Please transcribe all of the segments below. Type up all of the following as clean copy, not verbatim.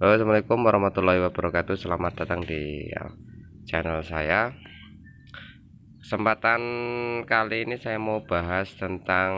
Halo, assalamualaikum warahmatullahi wabarakatuh. Selamat datang di channel saya. Kesempatan kali ini saya mau bahas tentang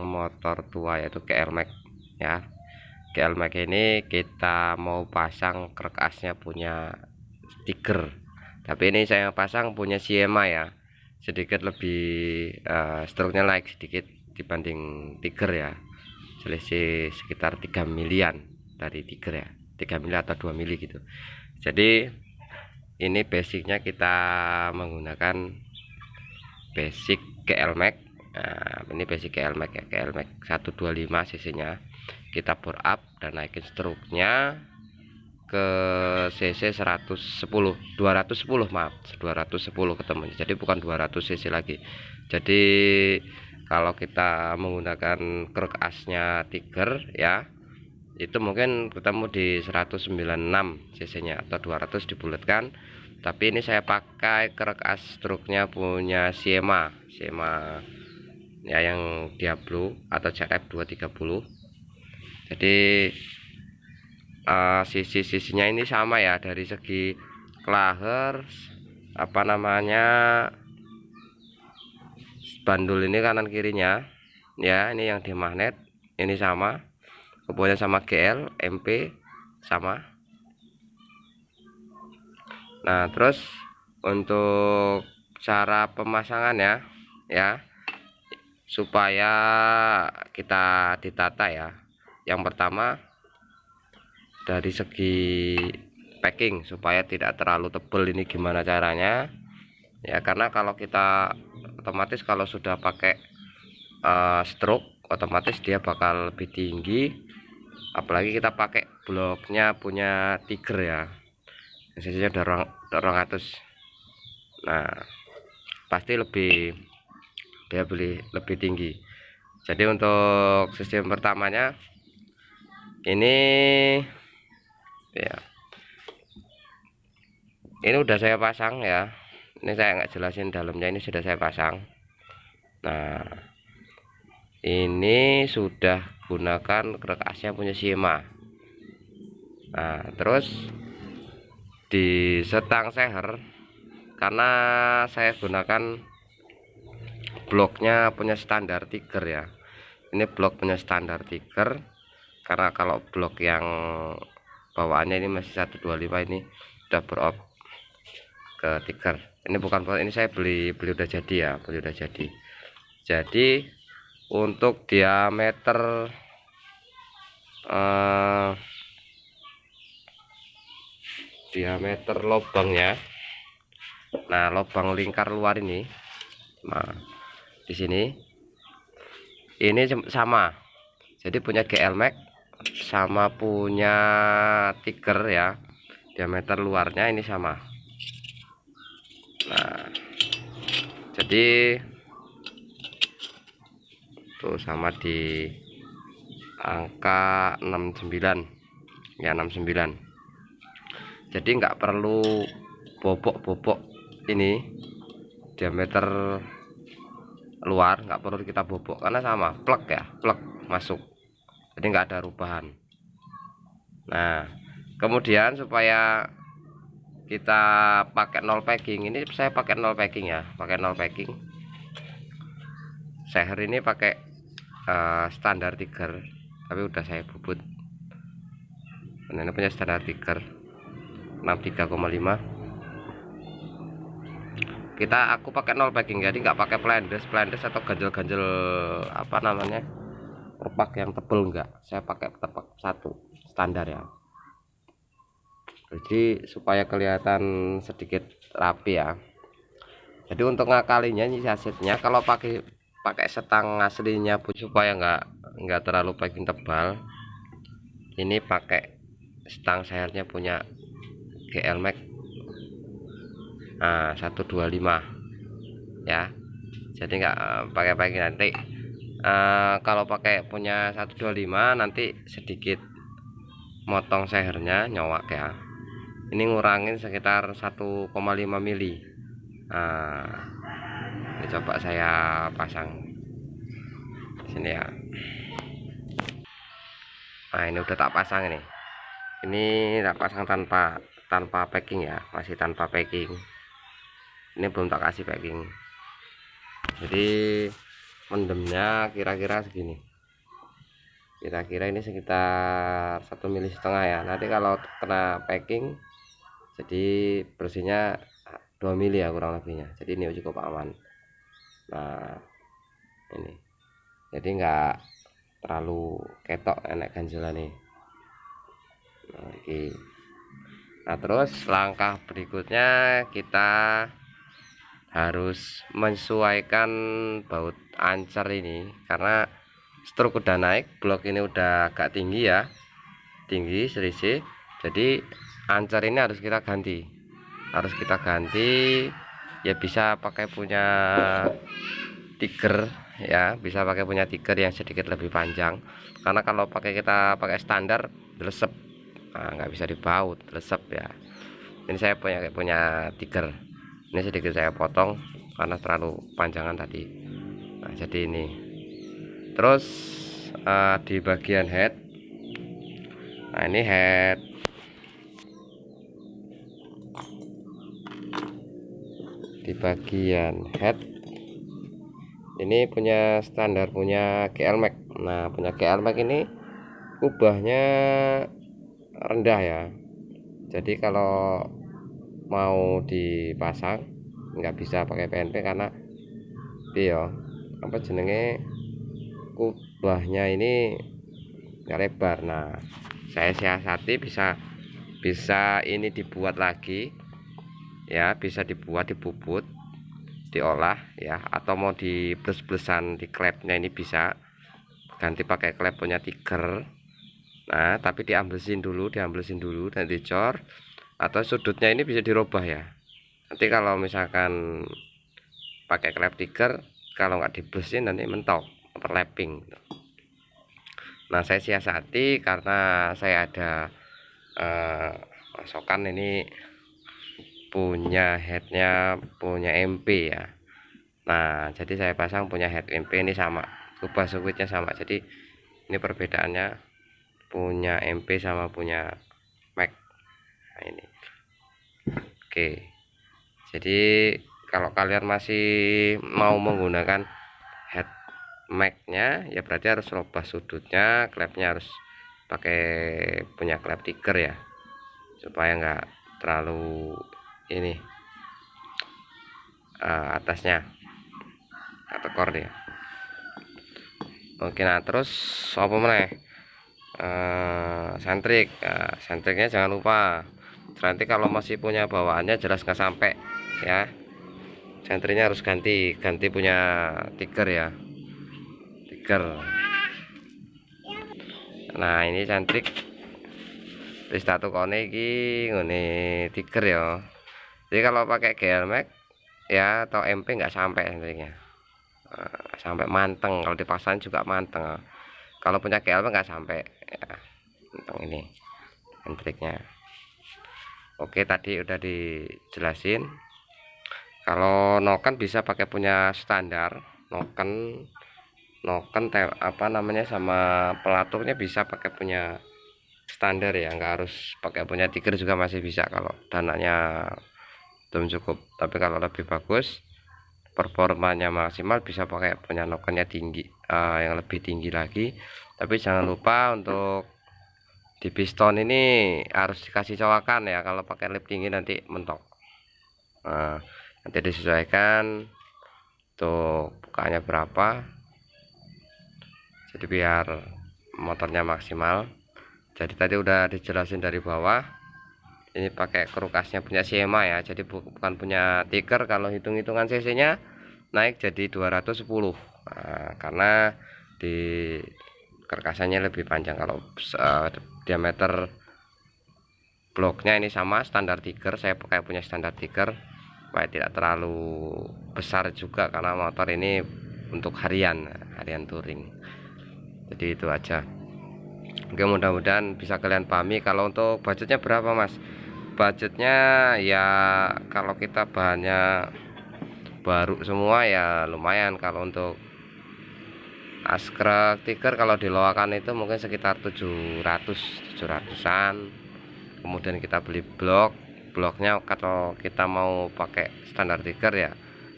motor tua, yaitu GL Max ya. GL Max ini kita mau pasang krek asnya punya Tiger, tapi ini saya pasang punya Siema ya, sedikit lebih struknya naik sedikit dibanding Tiger ya, selisih sekitar 3 milian dari Tiger ya, 3 mili atau 2 mili gitu. Jadi ini basicnya kita menggunakan basic GL Max. Nah, ini basic GL Max ya, GL Max 125 cc nya. Kita bore up dan naikin struknya ke cc 210 maaf, 210 ketemu, jadi bukan 200 cc lagi. Jadi kalau kita menggunakan krek asnya Tiger ya, itu mungkin ketemu di 196 cc nya atau 200 dibulatkan. Tapi ini saya pakai krek as struknya punya Siema ya, yang Diablo atau CF 230. Jadi sisi-sisinya ini sama ya, dari segi klaher bandul ini kanan kirinya ya, ini yang di magnet ini sama, kemudian sama GL MP sama. Nah, terus untuk cara pemasangan ya supaya kita ditata ya. Yang pertama dari segi packing supaya tidak terlalu tebal, ini gimana caranya ya, karena kalau kita otomatis kalau sudah pakai stroke otomatis dia bakal lebih tinggi, apalagi kita pakai bloknya punya Tiger ya, sisinya dorong 200. Nah, pasti dia beli lebih tinggi. Jadi untuk sistem pertamanya ini ya, ini udah saya pasang ya, ini saya nggak jelasin dalamnya, ini sudah saya pasang. Nah, ini sudah gunakan krek asnya punya Siema. Nah, terus di setang seher, karena saya gunakan bloknya punya standar Tiger ya, ini blok punya standar Tiger, karena kalau blok yang bawaannya ini masih 125, ini udah beroff ke Tiger. Ini bukan, ini saya beli udah jadi ya, beli udah jadi. Jadi untuk diameter lubangnya, nah lubang lingkar luar ini, nah di sini ini sama, jadi punya GL Max sama punya Tiger ya, diameter luarnya ini sama. Nah, jadi tuh sama di angka 69 ya, 69. Jadi nggak perlu bobok ini diameter luar, nggak perlu kita bobok karena sama plug ya, plug masuk, jadi nggak ada rubahan. Nah, kemudian supaya kita pakai nol packing, ini saya pakai nol packing ya, pakai nol packing. Seher ini pakai standar Tiger, tapi udah saya bubut. Nah, ini punya standar Tiger 63,5. Aku pakai nol packing, jadi nggak pakai plendes atau ganjel apa namanya, terpak yang tebel, enggak, saya pakai terpak satu standar ya, jadi supaya kelihatan sedikit rapi ya. Jadi untuk ngakalinya ini asetnya, kalau pakai setang aslinya supaya nggak terlalu packing tebal, ini pakai setang sehernya punya GL Max 125 ya, jadi nggak pakai packing. Nanti kalau pakai punya 125 nanti sedikit motong sehernya nyowak ya, ini ngurangin sekitar 1,5 mili. Ini coba saya pasang di sini ya. Nah, ini udah tak pasang ini Ini tak pasang tanpa packing ya, masih tanpa packing. Ini belum tak kasih packing. Jadi mendemnya kira-kira segini. Kira-kira ini sekitar 1,5 mm ya. Nanti kalau kena packing jadi bersihnya 2 mm ya kurang lebihnya. Jadi ini cukup aman. Nah ini jadi enggak terlalu ketok enak ganjelan nih. Nah terus langkah berikutnya kita harus menyesuaikan baut ancer ini, karena struk udah naik, blok ini udah agak tinggi ya, tinggi selisih. Jadi ancer ini harus kita ganti, ya. Bisa pakai punya tiger ya, bisa pakai punya tiger yang sedikit lebih panjang, karena kalau kita pakai standar lesep, nggak bisa dibaut, lesep ya. Ini saya punya tiger, ini sedikit saya potong karena terlalu panjangan tadi. Nah jadi ini terus di bagian head, nah ini head di bagian head ini punya standar, punya GL-Max. Nah punya GL-Max ini kubahnya rendah ya, jadi kalau mau dipasang nggak bisa pakai PNP karena dia apa jenenge, kubahnya ini nggak lebar. Nah saya siasati bisa ini dibuat lagi ya, bisa dibubut, diolah ya, atau mau di plus-plusan di klepnya ini bisa ganti pakai klep punya tiger. Nah tapi diamblesin dulu dan dicor, atau sudutnya ini bisa dirubah ya. Nanti kalau misalkan pakai klep tiger, kalau nggak diblesin nanti mentok, overlapping. Nah saya siasati karena saya ada pasokan ini punya headnya punya MP ya. Nah jadi saya pasang punya head MP ini sama, kubah sekuitnya sama. Jadi ini perbedaannya punya MP sama punya Max. Nah ini oke. Jadi kalau kalian masih mau menggunakan head Max-nya ya berarti harus rubah sudutnya, klepnya harus pakai punya klep tiger ya, supaya enggak terlalu ini atasnya tekor dia. Oke, nah terus apa meneh, sentrik. Sentriknya jangan lupa, nanti kalau masih punya bawaannya jelas nggak sampai ya, sentriknya harus ganti punya tiger ya, tiger. Nah ini sentrik wis tak tukone iki ngene tiger ya. Jadi kalau pakai GL-Max ya atau MP nggak sampai sentriknya, sampai manteng. Kalau dipasang juga manteng. Kalau punya GL nggak sampai ya, tentang ini sentriknya. Oke, tadi udah dijelasin. Kalau noken bisa pakai punya standar, noken apa namanya, sama pelaturnya bisa pakai punya standar ya, nggak harus pakai punya tiger juga masih bisa kalau dananya belum cukup. Tapi kalau lebih bagus, performanya maksimal, bisa pakai punya nokennya tinggi, yang lebih tinggi lagi. Tapi jangan lupa untuk di piston ini harus dikasih cowakan ya, kalau pakai lip tinggi nanti mentok. Nanti disesuaikan untuk bukanya berapa, jadi biar motornya maksimal. Jadi tadi udah dijelasin dari bawah, ini pakai kerukasnya punya Shema ya, jadi bukan punya tiger. Kalau hitung-hitungan cc nya naik jadi 210, karena di kerkasannya lebih panjang. Kalau diameter bloknya ini sama standar tiger, saya pakai punya standar tiger supaya tidak terlalu besar juga, karena motor ini untuk harian touring. Jadi itu aja. Oke, mudah-mudahan bisa kalian pahami. Kalau untuk budgetnya berapa mas? Budgetnya ya kalau kita bahannya baru semua ya lumayan. Kalau untuk askrek tiger kalau di loakan itu mungkin sekitar 700-an. kemudian kita beli bloknya. Kalau kita mau pakai standar tiger ya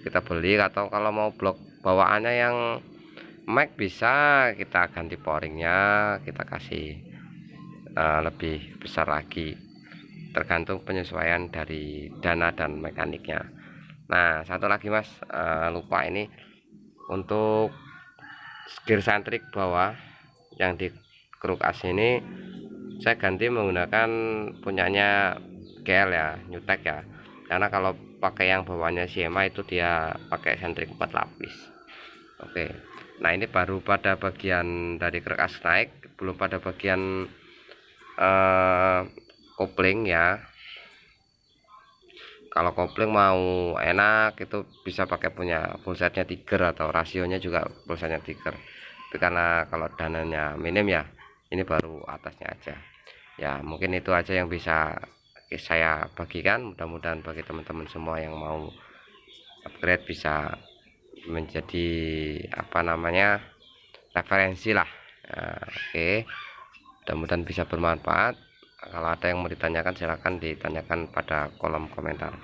kita beli, atau kalau mau blok bawaannya yang Mac bisa kita ganti poringnya, kita kasih lebih besar lagi, tergantung penyesuaian dari dana dan mekaniknya. Nah satu lagi mas, lupa ini untuk gear sentrik bawah yang di kruk as ini saya ganti menggunakan punyanya GL ya, Newtek ya, karena kalau pakai yang bawahnya CMA itu dia pakai sentrik 4 lapis. Oke, nah ini baru pada bagian dari kruk as naik, belum pada bagian kopling ya. Kalau kopling mau enak itu bisa pakai punya full setnya Tiger, atau rasionya juga full setnya Tiger. Tapi karena kalau dananya minim ya, ini baru atasnya aja ya. Mungkin itu aja yang bisa saya bagikan, mudah-mudahan bagi teman-teman semua yang mau upgrade bisa menjadi apa namanya referensi lah. Nah, oke, mudah-mudahan bisa bermanfaat. Kalau ada yang mau ditanyakan silahkan ditanyakan pada kolom komentar.